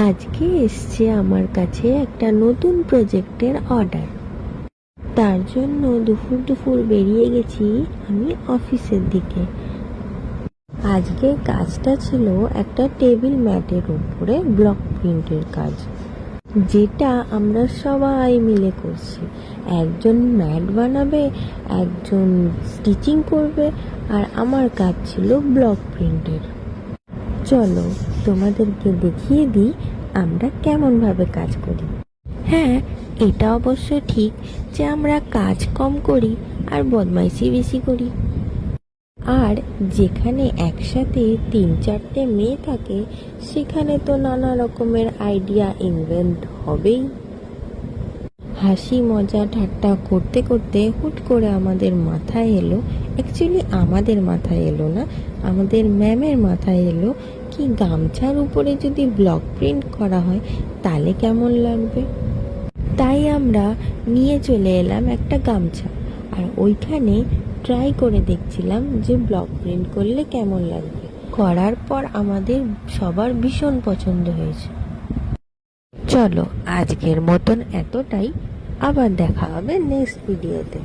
আজকে এসছে আমার কাছে একটা নতুন প্রজেক্টের অর্ডার। তার জন্য দুপুর দুপুর বেরিয়ে গেছি আমি অফিসের দিকে। আজকে কাজটা ছিল একটা টেবিল ম্যাটের উপরে ব্লক প্রিন্টের কাজ, যেটা আমরা সবাই মিলে করছি। একজন ম্যাট বানাবে, একজন স্টিচিং করবে, আর আমার কাজ ছিল ব্লক প্রিন্টের। চলো তোমাদেরকে দেখিয়ে দিই আমরা কেমনভাবে কাজ করি। হ্যাঁ, এটা অবশ্য ঠিক যে আমরা কাজ কম করি আর বদমাইশি বেশি করি। আর যেখানে একসাথে 3-4টে মেয়ে থাকে সেখানে তো নানা রকমের আইডিয়া ইনভেন্ট হবেই। হাসি মজা ঠাট্টা করতে করতে হুট করে আমাদের মাথায় এলো, অ্যাকচুয়ালি আমাদের মাথায় এলো না, আমাদের ম্যামের মাথায় এলো কি গামছার উপরে যদি ব্লক প্রিন্ট করা হয় তাহলে কেমন লাগবে। তাই আমরা নিয়ে চলে এলাম একটা গামছা, আর ওইখানে ট্রাই করে দেখছিলাম যে ব্লক প্রিন্ট করলে কেমন লাগবে। করার পর আমাদের সবার ভীষণ পছন্দ হয়েছে। চলো আজকের মতন এতটাই, আবার দেখা হবে নেক্সট ভিডিওতে।